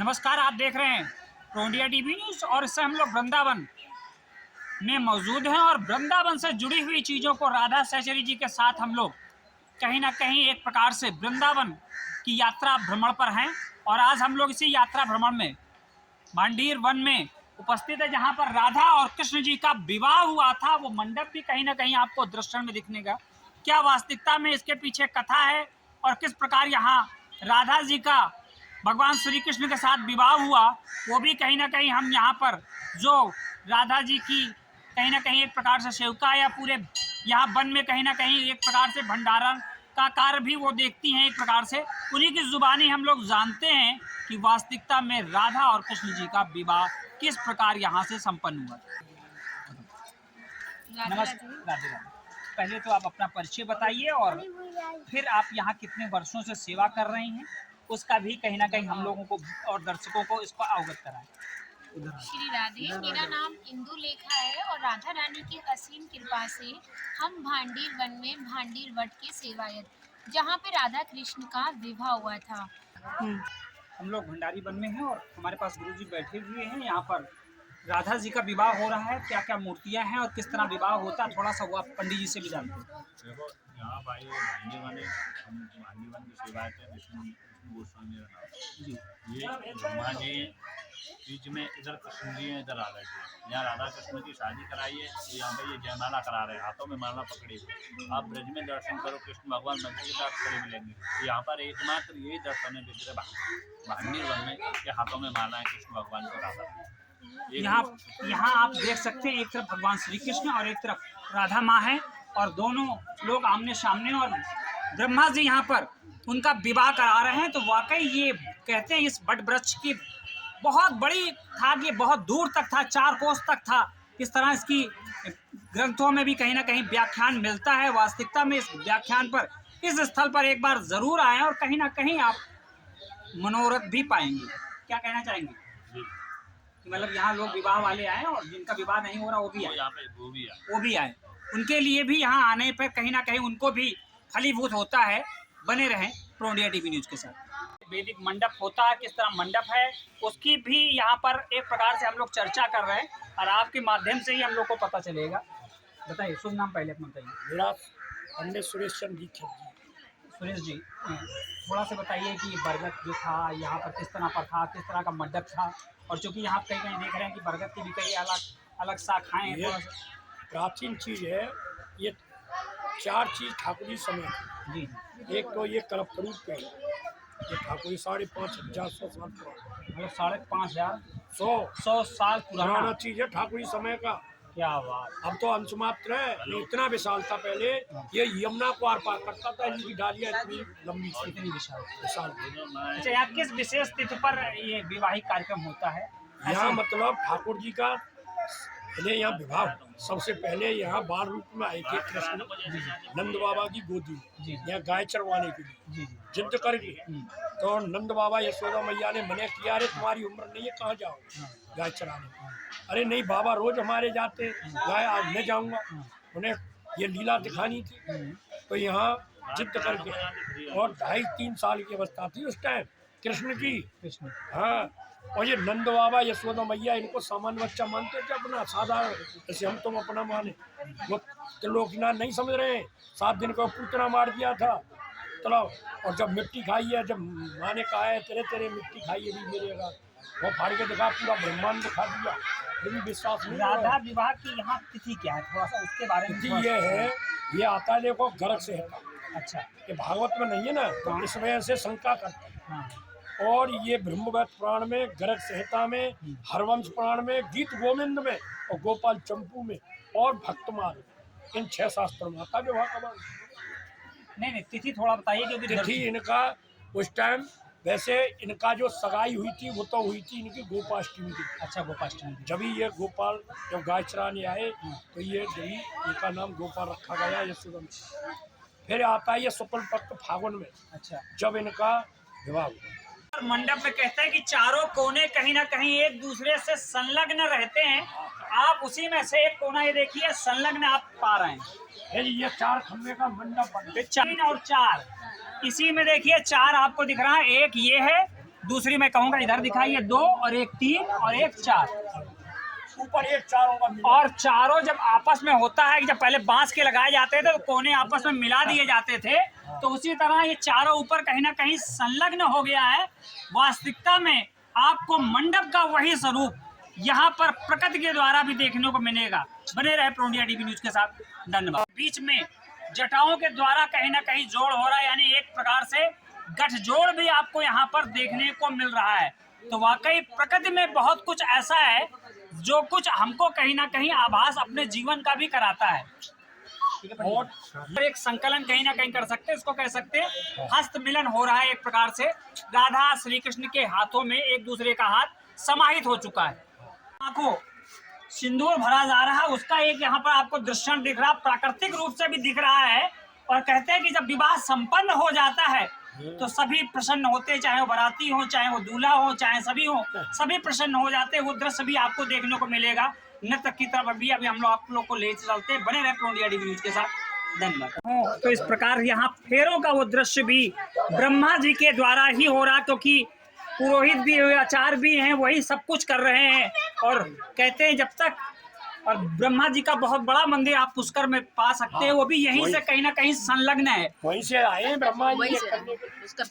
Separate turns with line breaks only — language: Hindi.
नमस्कार, आप देख रहे हैं प्रो इंडिया टीवी न्यूज़ और इससे हम लोग वृंदावन में मौजूद हैं और वृंदावन से जुड़ी हुई चीज़ों को राधा सहचरी जी के साथ हम लोग कहीं ना कहीं एक प्रकार से वृंदावन की यात्रा भ्रमण पर हैं। और आज हम लोग इसी यात्रा भ्रमण में भांडीर वन में उपस्थित है, जहां पर राधा और कृष्ण जी का विवाह हुआ था। वो मंडप भी कहीं ना कहीं आपको दृश्य में दिखने का, क्या वास्तविकता में इसके पीछे कथा है और किस प्रकार यहाँ राधा जी का भगवान श्री कृष्ण के साथ विवाह हुआ, वो भी कहीं ना कहीं हम यहाँ पर जो राधा जी की कहीं ना कहीं एक प्रकार से सेविका या पूरे यहाँ वन में कहीं ना कहीं एक प्रकार से भंडारण का कार्य भी वो देखती हैं। एक प्रकार से उन्हीं की जुबानी हम लोग जानते हैं कि वास्तविकता में राधा और कृष्ण जी का विवाह किस प्रकार यहाँ से संपन्न हुआ। नमस्कार, राधे राधे। पहले तो आप अपना परिचय बताइए और फिर आप यहाँ कितने वर्षों से सेवा कर रही हैं, उसका भी कहीं ना कहीं हम लोगों को और दर्शकों को इसको अवगत कराएं।
श्री राधे, मेरा नाम इंदु लेखा है और राधा रानी की असीम कृपा से हम भांडीर वन में भांडीर वट के सेवायत, जहाँ पे राधा कृष्ण का विवाह हुआ था।
हम लोग भंडारी वन में हैं और हमारे पास गुरुजी बैठे हुए हैं। यहाँ पर राधा जी का विवाह हो रहा है, क्या क्या मूर्तियाँ हैं और किस तरह विवाह होता है, थोड़ा सा वो आप पंडित जी से भी जानते हैं।
देखो, यहाँ भाई भांडी वन है, हम भांडी वन की सेवायत है। विष्णु गोस्वामी का नाम
जी।
ये ब्रह्मा जी बीच में, इधर कृष्ण जी हैं, इधर राधा जी हैं। यहाँ राधा कृष्ण की शादी कराई है, तो यहाँ पे ये जयमाला करा रहे हैं, हाथों में माला पकड़े हुए। आप ब्रज में दर्शन करो, कृष्ण भगवान मंदिर के साथ खड़े मिलेंगे। तो यहाँ पर एकमात्र यही दर्शन है जिससे भांडी वन में ये हाथों में माला है कृष्ण भगवान को राधा।
यहाँ आप देख सकते हैं, एक तरफ भगवान श्री कृष्ण और एक तरफ राधा माँ है और दोनों लोग आमने सामने और ब्रह्मा जी यहाँ पर उनका विवाह करा रहे हैं। तो वाकई ये कहते हैं इस वट वृक्ष की बहुत बड़ी था, ये बहुत दूर तक था, 4 कोस तक था। इस तरह इसकी ग्रंथों में भी कहीं ना कहीं व्याख्यान मिलता है। वास्तविकता में इस व्याख्यान पर, इस स्थल पर एक बार जरूर आए और कहीं ना कहीं आप मनोरथ भी पाएंगे। क्या कहना चाहेंगे? मतलब यहाँ लोग विवाह वाले आए और जिनका विवाह नहीं हो रहा वो भी आए, वो भी आए, उनके लिए भी यहाँ आने पर कहीं ना कहीं उनको भी फलीभूत होता है। बने रहें प्रो इंडिया टीवी न्यूज़ के साथ। वैदिक मंडप होता है, किस तरह मंडप है उसकी भी यहाँ पर एक प्रकार से हम लोग चर्चा कर रहे हैं और आपके माध्यम से ही हम लोग को पता चलेगा। बताइए, शुभ नाम पहले अपना बताइए।
मेरा पंडित सुरेश चंद्र दीक्षित जी।
सुरेश जी, थोड़ा सा बताइए कि बरगद जो था यहाँ पर किस तरह पर था, किस तरह का मंडप था, और चूँकि यहाँ कहीं कहीं देख रहे हैं कि बरगद की भी कई अलग अलग शाखाएँ हैं।
ये प्राचीन चीज़ है। ये 4 चीज़ ठाकुरी समय
जी।
एक तो ये कल्पतरू पेड़, ये ठाकुरी 5,500 साल पुराना,
मतलब 5,500
100
साल
पुराना
पुराना।
चीज़ है ठाकुरी समय का।
क्या बात।
अब तो अंश मात्र है, ये इतना विशाल था पहले। ये यमुना को आर पार करता था, इनकी डालियाँ इतनी लंबी थी,
इतनी विशाल।
विशाल।
अच्छा, यहाँ किस विशेष तिथि पर ये विवाहिक कार्यक्रम होता है?
यहाँ मतलब ठाकुर जी का पहले यहाँ विवाह हुआ। सबसे पहले यहाँ बाल रूप में आए थे कृष्ण नंद बाबा की गोदी
जी।
यहाँ गाय चरवाने के लिए
जी।
जिद करके। तो नंद बाबा यशोदा मैया ने मना किया, अरे तुम्हारी उम्र नहीं है, कहाँ जाओ गाय चराने। अरे नहीं बाबा, रोज हमारे जाते गाय, आज मैं जाऊंगा। उन्हें ये लीला दिखानी थी, तो यहाँ जिद करके। और 2.5-3 साल की अवस्था थी उस टाइम कृष्ण की।
कृष्ण।
हाँ, और ये नंद बाबा यशोदा मैया इनको सामान्य बच्चा मानते थे, अपना साधारण, जैसे हम तुम अपना माने। वो त्रिलोकीनाथ नहीं समझ रहे हैं। 7 दिन को पूतना मार दिया था तलाव, और जब मिट्टी खाई है, जब माँ ने कहा है तेरे तेरे मिट्टी खाई है भी मेरे का, वो फाड़ के दिखा, पूरा ब्रह्मांड दिखा दिया, फिर भी विश्वास नहीं।
राधा विवाह की यहाँ तिथि क्या है, थोड़ा सा उसके बारे में?
तिथि ये है, ये आता है देखो गर्ग से है।
अच्छा।
ये भागवत में नहीं है ना, तो इस वजह से शंका करते हैं।
हाँ।
और ये ब्रह्मवैत पुराण में, गर्ग संहिता में, हरवंश पुराण में, गीत गोविंद में, और गोपाल चंपू में, और भक्तमाल, इन 6 शास्त्रों में आता विवाह का बात।
नहीं, तिथि थोड़ा बताइए क्योंकि
तिथि इनका उस टाइम, वैसे इनका जो सगाई हुई थी वो तो हुई थी इनकी गोपाष्टमी की।
अच्छा, गोपाष्टमी।
जब ये गोपाल जब गाय चराने आए, तो ये जभी इनका नाम गोपाल रखा गया यशोदा में। फिर आता है ये शुक्ल पक्ष फागुन में।
अच्छा,
जब इनका विवाह हुआ।
मंडप में कहते हैं कि चारों कोने कहीं ना कहीं एक दूसरे से संलग्न रहते हैं। आप उसी में से एक कोना ये देखिए संलग्न आप पा रहे हैं।
ये 4 खंबे का मंडप बना है।
3 और 4, इसी में देखिए 4 आपको दिख रहा है। एक ये है दूसरी मैं कहूँगा इधर दिखाइए, 2 और एक 3 और एक 4,
ऊपर एक 4 होगा।
और चारों जब आपस में होता है कि जब पहले बांस के लगाए जाते थे तो कोने आपस में मिला दिए जाते थे, तो उसी तरह ये चारों ऊपर कहीं ना कहीं संलग्न हो गया है। वास्तविकता में आपको मंडप का वही स्वरूप यहाँ पर प्रकृति के द्वारा भी देखने को मिलेगा। बने रहे पूर्णिया टीवी न्यूज के साथ, धन्यवाद। बीच में जटाओं के द्वारा कहीं ना कहीं जोड़ हो रहा है, यानी एक प्रकार से गठजोड़ भी आपको यहाँ पर देखने को मिल रहा है। तो वाकई प्रकृति में बहुत कुछ ऐसा है जो कुछ हमको कहीं ना कहीं आभास अपने जीवन का भी कराता है। और एक संकलन कहीं ना कहीं कर सकते हैं, इसको कह सकते हैं हस्त मिलन हो रहा है एक प्रकार से। राधा श्री कृष्ण के हाथों में एक दूसरे का हाथ समाहित हो चुका है, आंखों सिंदूर भरा जा रहा है, उसका एक यहाँ पर आपको दृश्य दिख रहा, प्राकृतिक रूप से भी दिख रहा है। और कहते हैं कि जब विवाह संपन्न हो जाता है तो सभी प्रसन्न होते, चाहे वो बाराती हो, चाहे वो दूल्हा हो, चाहे सभी हो, सभी प्रसन्न हो जाते हैं। वो दृश्य भी आपको देखने को मिलेगा। नृत्य की तरफ भी अभी हम लोग आप लोग को ले चलते हैं। बने रहे पूर्णिया टीवी न्यूज के साथ, धन्यवाद। तो इस प्रकार यहाँ फेरों का वो दृश्य भी ब्रह्मा जी के द्वारा ही हो रहा, क्योंकि पुरोहित भी आचार्य भी हैं, वही सब कुछ कर रहे हैं। और कहते हैं जब तक, और ब्रह्मा जी का बहुत बड़ा मंदिर आप पुष्कर में पा सकते हैं, वो भी यहीं से कहीं ना कहीं संलग्न है।
वहीं से आए हैं ब्रह्मा जी
वहीं
ये
से
करने के लिए।
उसका